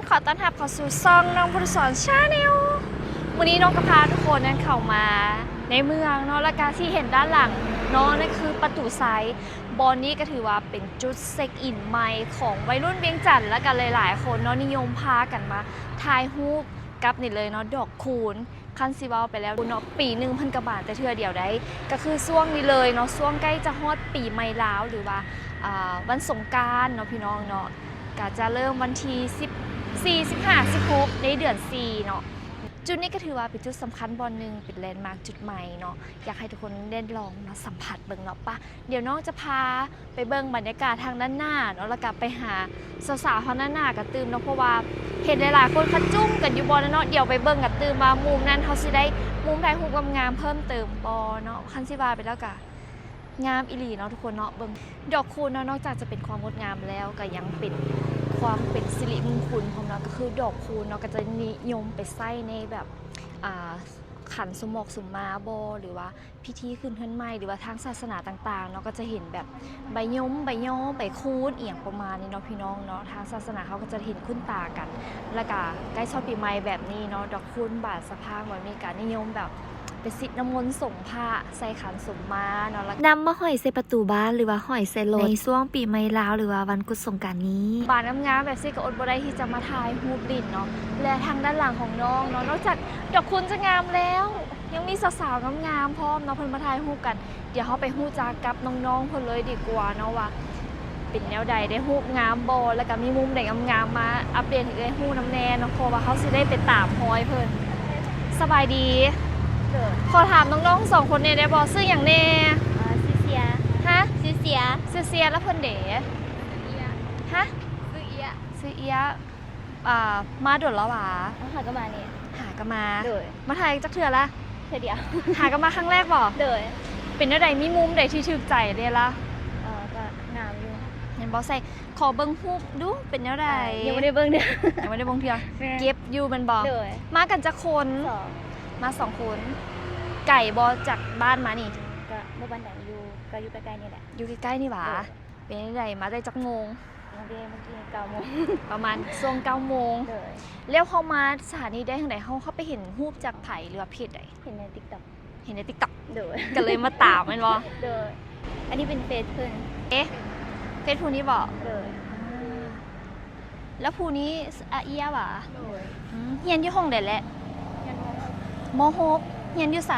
ขอต้อนรับเข้าสู่ซ่องน้องพุทธสอนชาแนลวันนี้น้องกระพาทุกคนนั้นเข้ามาในเมืองเนาะและการที่เห็นด้านหลังเนาะนั่นคือประตูไซด์บอนนี้ก็ถือว่าเป็นจุดเช็คอินใหม่ของวัยรุ่นเวียงจันทร์และกันหลายๆคนเนาะนิยมพากันมาถ่ายรูปกับนี่เลยเนาะดอกคูณคันซิเวาไปแล้วเนาะปีหนึ่งพันกว่าบาทแต่เทื่อเดียวได้ก็คือช่วงนี้เลยเนาะช่วงใกล้จะฮอดปีใหม่ลาวหรือว่าวันสงกรานต์เนาะพี่น้องเนาะก็จะเริ่มวันที่14 15 16ในเดือน4เนาะจุดนี้ก็ถือว่าเป็นจุดสำคัญบอนหนึ่งเป็นแลนด์มาร์คจุดใหม่เนาะอยากให้ทุกคนได้ลองมาสัมผัสเบิ่งเนาะปะเดี๋ยวน้องจะพาไปเบิ่งบรรยากาศทางด้านหน้าเนาะแล้วก็ไปหาสาวๆทางด้านหน้ากับตื่มเนาะเพราะว่าเห็นหลายๆคนเขาจุ้มกันอยู่บอนเนาะเดี๋ยวไปเบิ่งกับตื่มมามุมนั้นเขาสิได้มุมถ่ายรูปงามๆเพิ่มเติมบอเนาะคันสิบาไปแล้วกะงามอีหลีเนาะทุกคนเนาะเบิ่งดอกคูณเนาะนอกจากจะเป็นความงดงามแล้วก็ยังเป็นความเป็นสิริมงคลของเราก็คือดอกคูณเนาะก็จะนิยมไปใส่ในแบบขันสมอกสมมาบอหรือว่าพิธีขึ้นเฮือนใหม่หรือว่าทางศาสนาต่างๆเนาะก็จะเห็นแบบใบยมใบย่อใบคูณเอียงประมาณนี้เนาะพี่น้องเนาะทางศาสนาเขาก็จะเห็นคุ้นตากันแล้วก็ใกล้ชอบปีใหม่แบบนี้เนาะดอกคูณบาทสะพางแบบมีการนิยมแบบเป็นสิทธิ์น้ำมนต์ส่งพระใส่ขันสมมาเนาะแล้วนำมาห้อยใส่ประตูบ้านหรือว่าห้อยใส่รถในช่วงปีใหม่ลาวหรือว่าวันกุศลสงกรานต์นี้บานงามๆแบบซี่ก็อดบ่ได้ที่จะมาถ่ายรูปดินเนาะและทางด้านหลังของน้องเนาะนอกจากดอกคูณจะงามแล้วยังมีสาวๆงามๆพร้อมเนาะเพิ่นมาถ่ายรูปกันเดี๋ยวเฮาไปฮู้จักกับน้องๆเพิ่นเลยดีกว่าเนาะว่าเป็นแนวใดได้รูปงามบ่แล้วก็มีมุมใดงามๆมาอัปเดตให้เอ้ยฮู้นำแน่เนาะเพราะว่าเฮาสิได้ไปตามรอยเพิ่นสบายดีขอถามน้องๆ2คนเนี่ยได้บ่ชื่อหยังแน่ชื่อเสียฮะชื่อเสียชื่อเสียแล้วเพิ่นเด๋ฮะชื่อเอียชื่อเอียมาโดดแล้วหวาหาก็มานี่หาก็มา โดยมาถ่ายจักเทื่อละเธอเดียวหาก็มาครั้งแรกบ่โดยเป็นจังไดมีมุมใดที่ถูกใจเด้ล่ะก็งามอยู่เห็นบ่ใส่ขอเบิ่งรูปดูเป็นแนวใดยังไม่ได้เบิ่งเด้อยังไม่ได้เบิ่งเทื่อเก็บอยู่มันบ่มากันจักคนมา2คนไก่บ่จากบ้านมานี่ก็บ่บ้านใดอยู่ก็อยู่ใกล้ๆนี่แหละอยู่ใกล้ๆนี่หว่าเป็นจังไดมาได้จักโมงเมื่อกี้9 โมงประมาณช่วง9 โมงแล้วเขามาสถานีได้ทางไหนเขาไปเห็นรูปจากไผหรือว่าเพจใดเห็นใน TikTok เห็นใน TikTok โดยก็เลยมาตามแม่นบ่โดยอันนี้เป็นเฟซเพิ่นเฟซผู้นี้บ่โดยแล้วผู้นี้เอียบ่โดยเฮียนอยู่ห้องใดแหละเฮียนม.6เฮียนอยู่ไส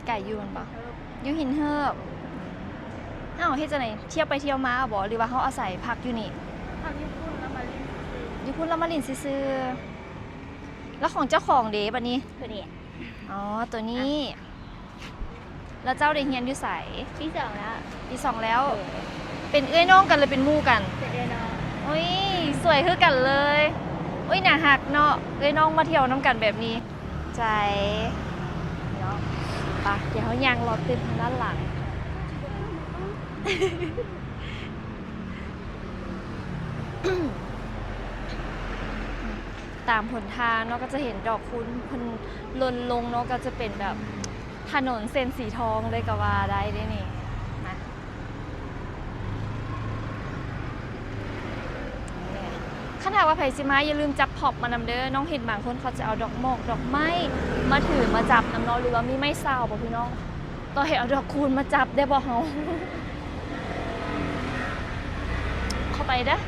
ไก่อยู่มันบ่อยู่หินเฮิบเอ้าเฮ็ดจังได๋เที่ยวไปเที่ยวมาบ่หรือว่าเฮาอาศัยพักอยู่นี่พักอยู่พุ่นแล้วมาลินอยู่พุ่นแล้วมาลินซื่อๆแล้วของเจ้าของเด้บัดนี้ตัวนี้อ๋อตัวนี้แล้วเจ้าได้เฮียนอยู่ไสปี2แล้วปี2แล้วเป็นเอ้ยน้องกันเลยเป็นหมู่กันเป็นเอ้ยน้องโอ้ยสวยคือกันเลยโอ้ยน่าฮักเนาะเอ้ยน้องมาเที่ยวนํกันแบบนี้ใจเนาะปะเดี๋ยวเขาย่างรอตื่นทางด้านหลังตามหนทางเนาะก็จะเห็นดอกคูณพันลนลงเนาะก็จะเป็นแบบถนนเส้นสีทองเลยก็ว่าได้ด้วยนี่นะขนาดว่าไผ่ซิมาอย่าลืมจับพอบมานำเด้อน้องเห็นบางคนเขาจะเอาดอกหมอกดอกไม้มาถือมาจับน้ำเนาะหรือว่ามีไม้ซาวบ่พี่น้องต่อให้เอาดอกคูณมาจับได้บ่เฮาเข้าไปเด้อ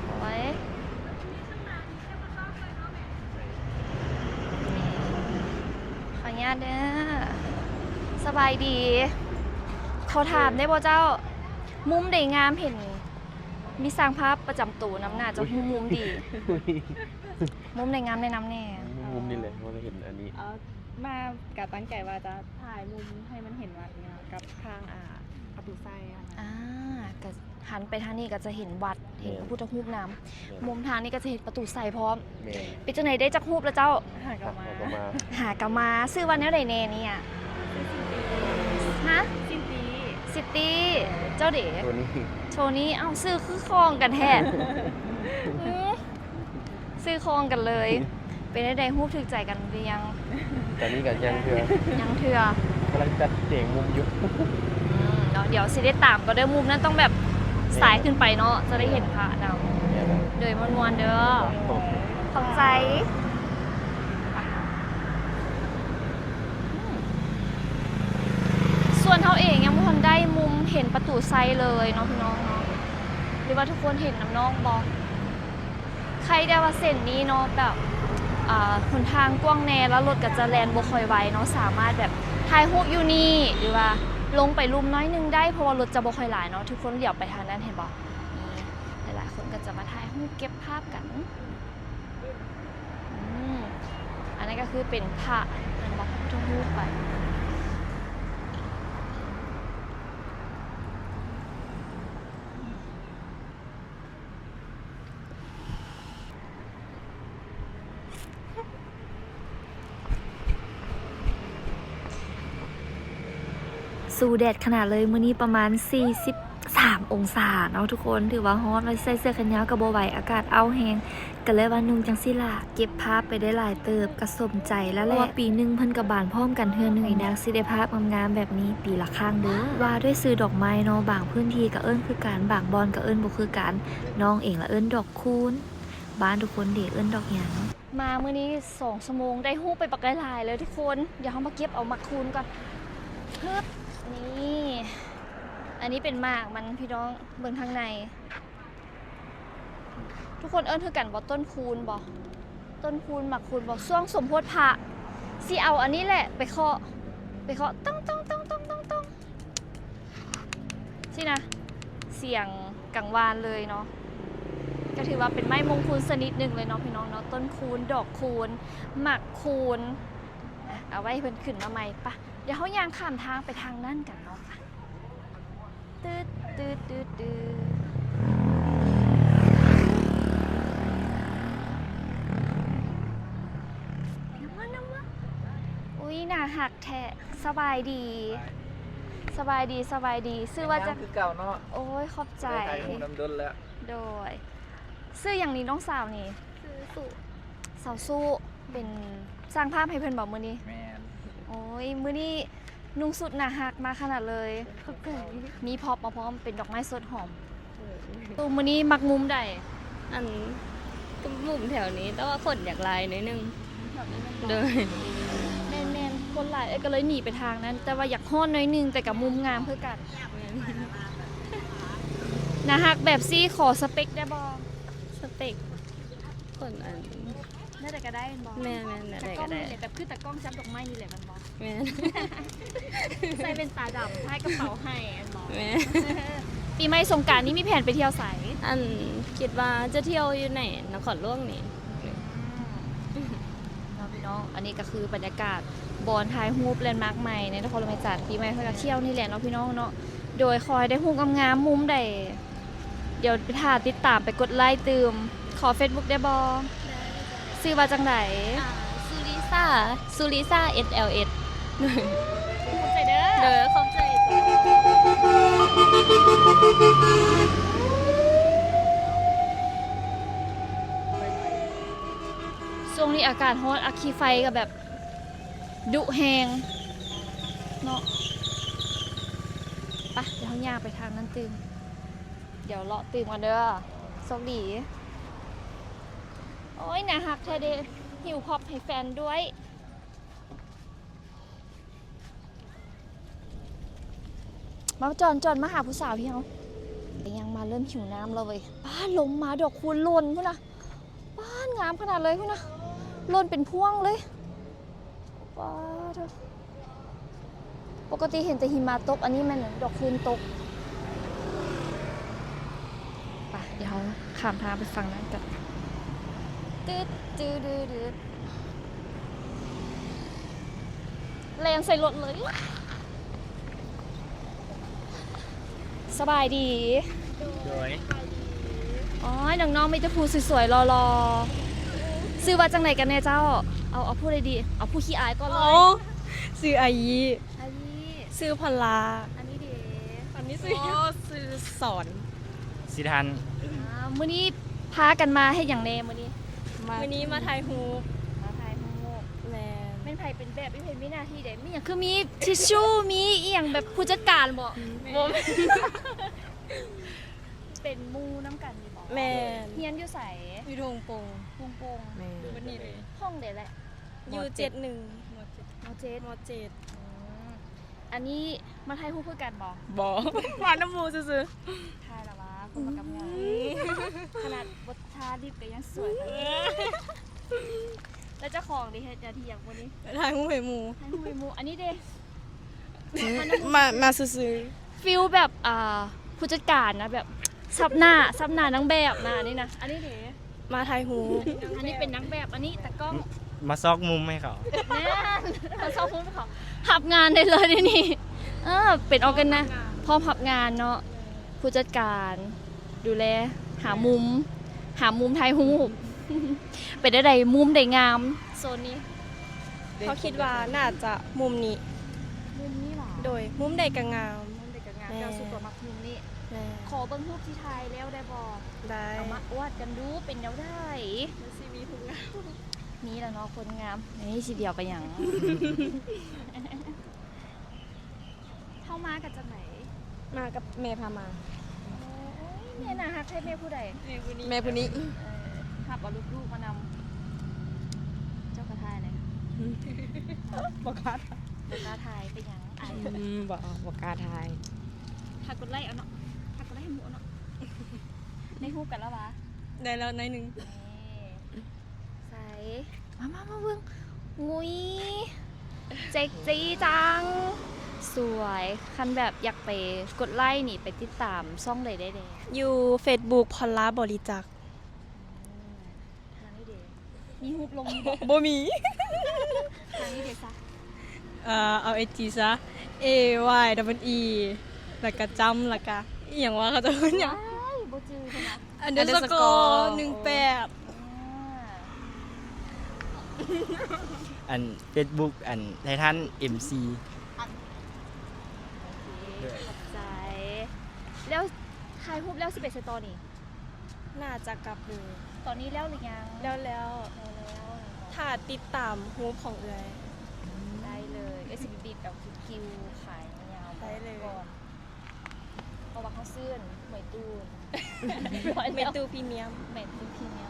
โอ้ยขออนุญาตเด้อสบายดีขอถามได้บ่เจ้ามุมใดงามเห็นมีสร้างภาพประจำตัวน้ำหน้าจะมุมดีมุมใดงามในน้ำแน่มุมนี่แหละว่าเห็นอันนี้มากับตั้งใจว่าจะถ่ายมุมให้มันเห็นวัดเนี่ยกับทางประตูไซก็หันไปทางนี้ก็จะเห็นวัดเห็นพระพุทธรูปน้ำมุมทางนี้ก็จะเห็นประตูไซพร้อมเป็นจังไหนได้จักรูปแล้วเจ้าหากลับมาซื้อวันนี้ไหนแน่นี่อ่ะฮะซิตี้เจ้าเด๋โชว์นี้เอาซื้อคือคลองกันแท้ซื้อคลองกันเลยเป็นได้ฮู้ถึกใจกันหรือยังตอนนี้กันยังเถื่อกำลังจัดเสียงมุมยุบ เนาะเดี๋ยวสิได้ตามก็เด้อมุมนั้นต้องแบบสายขึ้นไปเนาะจะได้เห็นพระนำโดยมวนๆเด้อขอบใจส่วนเขาเองยังไม่ทันได้มุมเห็นประตูไซเลยเนาะพี่น้องเนาะหรือว่าทุกคนเห็นน้ำน้องบอกใครได้ว่าเส้นนี้เนาะแบบหนทางกว้างแน่แล้วรถก็จะแลนบ่ค่อยไวเนาะสามารถแบบถ่ายรูปอยู่นี่หรือว่าลงไปลุมน้อยนึงได้เพราะว่ารถจะบ่ค่อยหลายเนาะทุกคนเหลียวไปทางนั้นเห็นบ่นี่หลายๆคนก็จะมาถ่ายรูปเก็บภาพกันอันนั้นก็คือเป็นพระมันบอกทุกรูปไปสู้แดดขนาดเลยมื้อนี้ประมาณ43องศาเนาะทุกคนถือว่าฮอตไว้ใส่เสื้อแขนยาวกับบ่ไหวอากาศเอาแฮงก็เลยว่านุ่งจังซี่ล่ะเก็บภาพไปได้หลายเติบก็สมใจแล้วแหละว่าปีนึงเพิ่นก็บานพร้อมกันเทื่อนึงอีกแล้วสิได้ภาพงามๆแบบนี้ปีละครั้งเด้อว่าด้วยซื้อดอกไม้เนาะบางพื้นที่ก็เอิ้นคือกันบางบอนก็เอิ้นบ่คือกันน้องเองละเอิ้นดอกคูณบ้านทุกคนเด้เอิ้นดอกหยังมามื้อนี้2ชั่วโมงได้ฮู้ไปปักหลายๆเลยทุกคนเดี๋ยวเฮามาเก็บเอามาคูณก่อนปึ๊บนี่อันนี้เป็นหมากมันพี่น้องเบิ่งทางในทุกคนเอิ้นคือกันบ่ต้นคูณบ่ต้นคูณหมากคูณบ่ช่วงสมโพธิพระสิเอาอันนี้แหละไปเคาะต้องสินะเสียงกังวานเลยเนาะก็ถือว่าเป็นไม้มงคลชนิดหนึ่งเลยเนาะพี่น้องเนาะต้นคูณดอกคูณหมากคูณเอาไว้เพิ่นขึ้นมาใหม่ปะเดี๋ยวเขาย่างข้ามทางไปทางนั่นกันเนาะตืดน้ำอุ้ยน่าหักแท้สบายดีซื้อว่าจะคือเก่าเนาะ โอ้ยขอบใจ ไทยหูน้ำดนแล้ว โดยซื้ออย่างนี้น้องสาวนี่ ซื้อสุ สาวสู้เป็นสร้างภาพให้เพื่อนบอกมือนี้ แมน โอ้ยมือนี้นุ่งสุดหนาหักมาขนาดเลยมีพร็อปมาพร้อมเป็นดอกไม้สดหอมตูมือนี้มักมุมใด อันก็มุมแถวนี้แต่ว่าคนอยากลายหน่อยนึงโดย แมนคนหลายก็เลยหนีไปทางนั้น แต่ว่าอยากฮ้อนน้อยนึงแต่กับมุมงามเพื่อกันหนาหักแบบซี่ขอสเปคได้บอ สเปกคนอัน น่าจะก็ได้บอ แม่อะไร แต่กล้ ก็ อง ได้ นี่แหละแต่คือแต่กล้องจับดอกไม้นี่แหละมันบอ แม่ ใส่เป็นตาดำให้กระเป๋าให้อันบอ แม่ ปีใหม่สงกรานต์นี่มีแผนไปเที่ยวไส อันคิดว่าจะเที่ยวอยู่ไหนนครหลวงนี่ พี่น้องอันนี้ก็คือบรรยากาศบอนถ่ายรูปแลนด์มาร์คใหม่ในนครหลวงจัดปีใหม่เพื่อเที่ยวนี่แหละเนาะพี่น้องเนาะโดยคอยได้รูปงามๆมุมใดเดี๋ยวไปถ่ายติดตามไปกดไลค์ตืมขอ Facebook ได้บ่ชื่อว่าจังได๋ ซูริซ่า SLS ขอบใจเด้อ เด้อขอบใจ ช่วงนี้อากาศร้อนอัคคีไฟก็แบบดุแฮงเนาะไปเดี๋ยวเขาย่างไปทางนั้นตืมเดี๋ยวเลาะตืมกันเด้อโชคดีโอ้ยน่าฮักแท้เด้หิวพอปให้แฟนด้วยมาจอนมาหาผู้สาวพี่เขายังมาเริ่มหิวน้ำแล้วเว้ยป้าลงมาดอกคูณหล่นพุ่นนะป้างามขนาดเลยพุ่นนะหล่นเป็นพวงเลยป้าเถอะปกติเห็นแต่หิมะตกอันนี้มันดอกคูณตกไปเดี๋ยวข้ามทางไปฝั่งนั้นกันตืดแรงใส่รถเลยสบายดี โดย อ๋อน้องๆมีแต่ผู้สวยๆรอๆซื้อว่าจังไหนกันแน่เจ้าเอาพูดเลยดีเอาผู้ขี้อายก็เลย ซื้ออายี อันนี้ ซื้อพลา อันนี้เด็ อันนี้ซื้อสอน สิทัน มื้อนี้พากันมาให้อย่างแน่มื้อนี้ วันนี้มาถ่ายฮูป มาถ่ายรูป แลน ไม่ เป็นไผเป็นแบบเป็นมีหน้าที่ใดมีหยังคือมีทิชชู่มีอีหยังแบบผู้จัดการบ่บ่ เป็นหมู่น้ำกันนี่บ่ แม่น เฮียนอยู่ไส อยู่ทงปง วงโปง แม่น วันนี้เลย ห้องเดแหละ อยู่71 หมดเจ็ด มเจด ม7 อันนี้มาไทยฮู้เพื่อกันบ่ บ่มาน้ำหมูซื่อ ทายละวะคนมากับงานขนาดบทชาดิบก็ยังสวยขนาดนี้แล้วเจ้าของดิเฮ็ดหน้าที่อย่างวันนี้ ๆถ่ายหูให้หมู ไทยฮู้ไปหมู่อันนี้เด้ มาซื่อ ฟิลแบบผู้จัดการนะแบบซับหน้านางแบบนะอันนี่นะอันนี้เด้ ๆมาถ่ายหู อันนี้เป็นนางแบบอันนี้ตากล้อง มาซอกมุมให้เขา แน่เขาชอบพูดเขาหับงานได้เลยนี่เป็นออกันนะพร้อมหับงานเนาะผู้จัดการดูแลหามุมถ่ายรูป เป็นได้ใดมุมได้งามโซนนี้ เขาคิดว่าน่าจะมุมนี้ มุมนี้หรอ โดยมุมใดก็งาม มุมเด็กกับงาน แม่ เจ้าสุดกว่ามักมุมนี้ แม่ ขอเบิ้งรูปที่ไทยแล้วได้บอ ได้ เอามาวาดกันดูเป็นแนวได้ ซีมีทุกงาน นี่แหละเนาะคนงามนี่สิเดียวไปอย่าง เข้ามากันจากไหน มากับแม่พามา เนี่ยนะฮักให้แม่ผู้ใด แม่ผู้นี้ ขับเอาลูกๆมานำเจ้ากระทายเลย บ่กล้า เจ้ากระทายเป็นอย่างไอ้ บ่กล้าถ่าย หักกดไล่เอาเนาะหักกดไล่ให้หมูเอาเนาะในหูปกันแล้ววะ ได้แล้วหน่อยหนึง ใส่มาเบิ่งงุยเจ๊กจีจัง สวยคันแบบอยากไปกดไลค์นี่ไปติดตามช่องใดได้เลย อยู่ Facebook พอลลาบริจาค ทางนี้เดมีหูปลงมีบอก บ่มี ทางนี้เดซะ เอา IG ซะ AY E แล้วก็จำแล้วก็อีหยังว่าเขาจะพูดหยัง ว้ายโบจือใช่ไหม underscore 18 อัน Facebook อันไททัน MC ขอบใจ แล้วถ่ายรูปแล้ว11สตอนี่ น่าจะกลับเลย ตอนนี้แล้วหรือยัง แล้ว แล้ว ถ้าติดตามฮูปของเอื้อย ได้เลยเอสบีแบบคิวขายยาว ได้เลย ก่อนเพราะว่าเขาซื้อหมวยตูน เมตูพรีเมียม เหม็นเป็นพีเนี้ย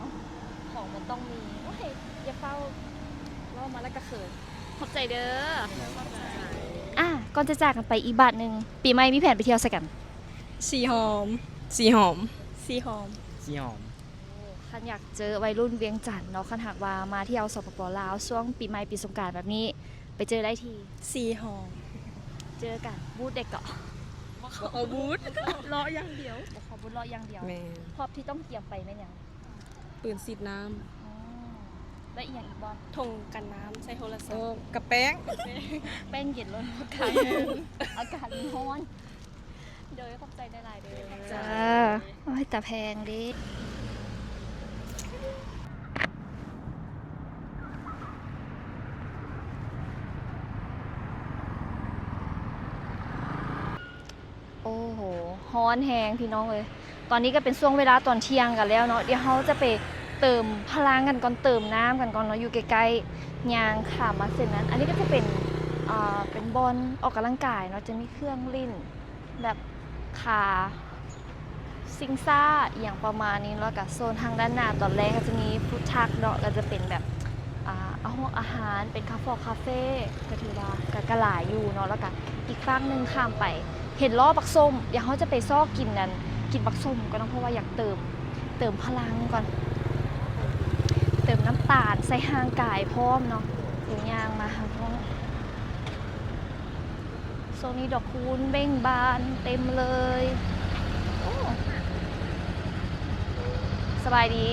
ของมันต้องมีโอ้ยอย่าเฝ้าเล่ามาแล้วก็เขินขอบใจเด้อก่อนจะจากกันไปอีกบาทหนึ่งปีใหม่มีแผนไปเที่ยวสักกัน สีหอม สีหอม สีหอม สีหอม คันอยากเจอวัยรุ่นเวียงจันทน์เนาะคันหากว่ามาเที่ยวสปปลาวช่วงปีใหม่ปีสงกรานต์แบบนี้ไปเจอได้ที สีหอม เจอกันบูธเด็กเกาะ เอาบูธเลาะอย่างเดียว บ่ขอบูธรออย่างเดียว แม่ พอบที่ต้องเตรียมไปแม่นหยัง ปืนสีดน้ อืมและอีกอย่างอีกบอล ำธงกันน้ำใส่โทรศัพท์กับแป้ง แป้งเย็นล้นอากาศอากาศมันร้อนเดี๋ยวขอบใจได้หลายเด้อจ้าโอ้ยแต่แพงดิโอ้โหฮ้อนแหงพี่น้องเลยตอนนี้ก็เป็นช่วงเวลาตอนเที่ยงกันแล้วเนาะเดี๋ยวเขาจะไปเติมพลังกันก่อนเติมน้ำกันก่อนเนาะอยู่ใกล้ๆยางขามมาเส้นนั้น อันนี้ก็จะเป็นบอลออกกำลังกายเนาะจะมีเครื่องเล่นแบบขาซิงซ่าอหย่างประมาณนี้แล้วก็โซนทางด้านหน้าตอนแรกก็จะมีฟู้ดทรัคเนาะก็จะเป็นแบบอาหารเป็นคาเฟ่ก็ถือว่ากะหลายอยู่เนาะแล้วก็อีกฝั่งหนึงข้ามไปเห็นล้อบักส้มเดี๋ยวเขาจะไปซอกกินนั้นกินบักส้มก็ต้องเพราะว่าอยากเติมพลังก่อนเติมน้ำตาลใส่ห่างกายพร้อมเนาะเดี๋ยวยางมาค่ะพร้อมโซนนี้ดอกคูณเบ่งบานเต็มเลยโอ้สบายดี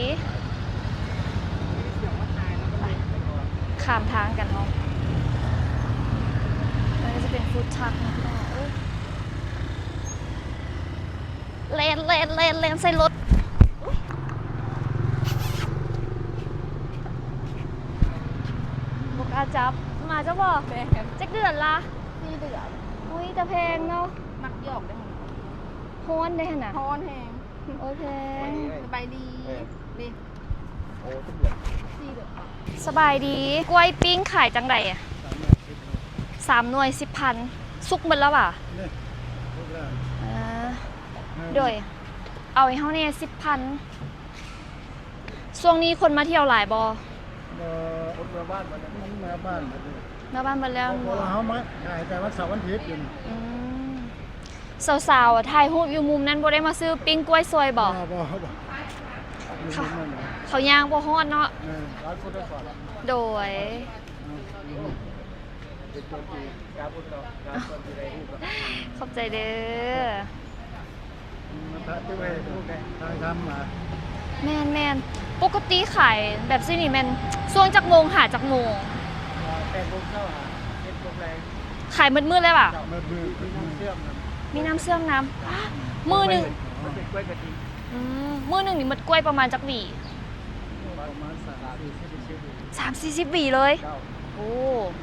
ไปข้ามทางกันเนาะแล้วก็จะเป็นฟู้ดทรัคนะพี่น้องเลนใส่รถบุกอาจับมาเจ้าบ่ แม่ จักเดือนละ4 เดือนอุ้ยแต่แพงเนาะ มักหยอกได้หมด ฮ้อนได้ขนาด ฮ้อนแหง โอเค สบายดีดิ โอ้ทุกอย่าง สบายดีกล้วยปิ้งขายจังใดอะ3 หน่วย 10,000สุกหมดแล้วอ่ะโดยเอาให้เฮาเนี่ย10,000ช่วงนี้คนมาเที่ยวหลายบ่ คนมาบ้านมันมาบ้านมัน มาบ้านเบิดแล้ว พอเขามาขายแต่วันเสาร์วันอาทิตย์อยู่ อืมสาวๆอะถ่ายรูปอยู่มุมนั้นบ่ได้มาซื้อปิ้งกล้วยซอยบ่ บ่ เขาย่างบ่ฮอดเนาะ ร้านพุทธศาสนา โดย เป็นตัวที่การพุทธศาสนาการคนที่ได้รูป ขอบใจเด้อ มันพระที่ไว้รูปทางทำมา แม่นปกติขายแบบซี่นี่แม่นช่วงจักโมงหาจักโมง แต่พวกเข้าหาเป็นพวกแรง ขายมืดๆเลยป่ะ มือเชื่อม มีน้ำเสื่อมน้ำอ้ามือหนึง มันเป็นกล้วยกะทิ มือหนึงนี่หมดกล้วยประมาณจักหวี ประมาณ30-40 หวีเลย โอ้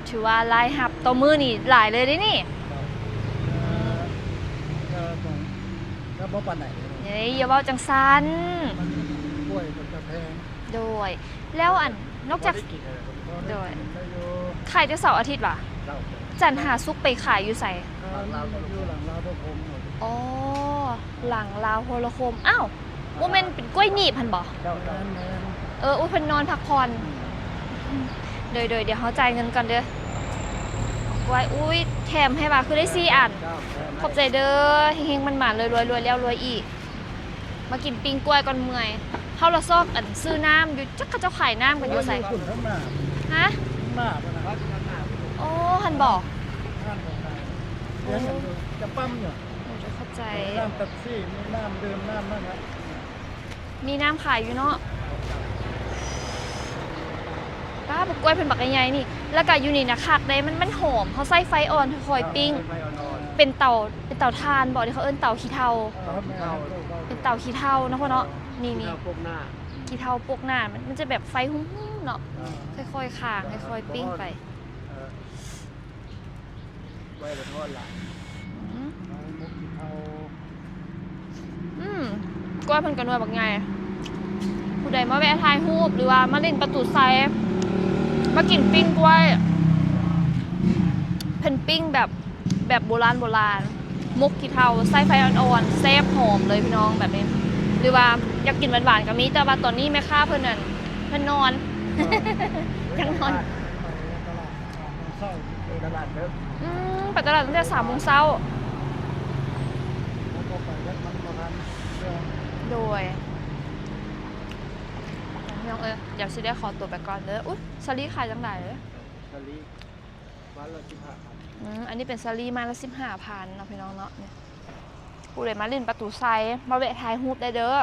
ถือว่าหลายหับต่อมือนี่หลายเลยเด้นี่ ก็บ่ปานไหน เฮ้ยอย่าเว้าจังซัน มันกล้วยมันจะแพง โดยแล้วอันนอกจากโดยขายแต่เสาร์อาทิตย์ว่ะจันทร์หาซุกร์ไปขายอยู่ไส เราอยู่หลังเราทุกคน อ๋อหลังลาวโฮโลโคมอ้าวว่าแม่นเป็นกล้วยหนีบพันบ่ เจ้าแม่น อุ้ยเพิ่นนอนพักผ่อนเดี๋ยวเขาจ่ายเงินก่อนเด้อไว้อุ้ยแถมให้บ่าคือได้4 อัน ขอบใจเด้อเฮงๆมันหมานเลยรวยแล้วรวยอีก มากินปิ้งกล้วยก่อนเมื่อยเฮาละซอกอันซื้อน้ำอยู่จักเขาเจ้าขายน้ำกันอยู่ไส คุณทั้งหน้า ฮะ หน้าปะนะ โอ้หันบอก ห้านของไทยเลี้ยงกันอยู่จะปั้มอยู่ โอ้จะเข้าใจ น้ำเป๊ปซี่มีน้ำดื่มน้ำนั่นนะ มีน้ำขายอยู่เนาะป้าบอกกล้วยเป็นบักใหญ่ๆนี่ แล้วก็อยู่นี่นะคักได้มันหอมเขาใส่ไฟอ่อนคอยปิ้ง เป็นเตาถ่านบอกที่เขาเอิ้นเตาขี้เถ้าเป็นเตาขี้เถ้านะพ่อเนาะนี่ พวกหน้า ขี้เถ้าปกหน้ามันจะแบบไฟหุ้มๆเนาะค่อยๆข้างค่อยๆปิ้งไป ไว้บนทอดหลัง อืม มุกเอา กล้วยเพิ่นก็นวยบักใหญ่ผู้ใดมาแวะถ่ายรูปหรือว่ามาเล่นประตูไซมากินปิ้งกล้วยเพิ่นปิ้งแบบโบราณมุกขี้เถ้าใส่ไฟอ่อนๆแซ่บหอมเลยพี่น้องแบบนี้ หรือว่าอยากกินหวานๆก็มีแต่ว่าตอนนี้แม่ค้าเพิ่นนั่นเพิ่นนอน ยังนอน เศร้าตลาดเด้อ ไปตลาดตั้งแต่3 โมงเช้า แล้วก็ไปยัดมันประมาณ โดยพี่น้องเดี๋ยวสิได้ขอตัวไปก่อนเด้ออุ๊ยซาลี่ขายจังไดเด้อ ทะเลบ้านเราที่ผ่า อันนี้เป็นซาลี่มาละ15,000เนาะพี่น้องเนาะเนี่ยผู้ใดมาเล่นประตูไซมาแวะถ่ายรูปได้เด้อ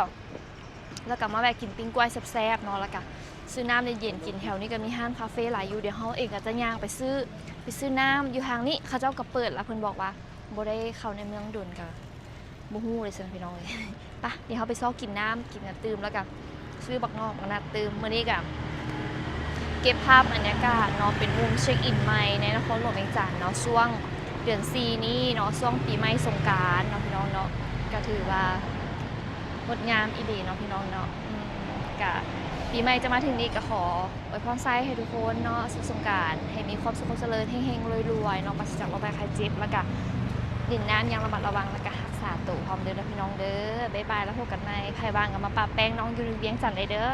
แล้วก็มาแวะกินปิ้งกล้วยแซ่บๆเนาะแล้วก็ซื้อน้ำเย็นๆกินแถวนี้ก็มีห้างคาเฟ่หลายอยู่เดี๋ยวเฮาเองก็จะย่างไปซื้อน้ำอยู่ทางนี้เขาเจ้าก็เปิดแล้วเพิ่นบอกว่าบ่ได้เข้าในเมืองดุนก็บ่ฮู้เลยซั่นพี่น้องเอ้ยไปเดี๋ยวเฮาไปซอกกินน้ำกินกันตื่มแล้วก็ซื้อบักงอกบักนัดตื่มมื้อนี้ก็เก็บภาพบรรยากาศเนาะเป็นมุมเช็คอินใหม่ในนครหลวงเวียงจันทน์เนาะช่วงเดือน4นี้เนาะช่วงปีใหม่สงกรานต์เนาะพี่น้องเนาะก็ถือว่างดงามอีหลีเนาะพี่น้องเนาะก็ปีใหม่จะมาถึงนี้ก็ขออวยพรไซให้ทุกคนเนาะสุขสงกรานต์ให้มีความสุขความเจริญเฮงๆรวยๆเนาะปราศจากโรคภัยไข้เจ็บแล้วก็ดินน้ำยังระมัดระวังแล้วก็รักษาตัวพร้อมเด้อพี่น้องเด้อบ๊ายบายแล้วพบกันใหม่ใครบ้างก็มาปะแป้งน้องอยู่ในเวียงจันทน์ได้เด้อ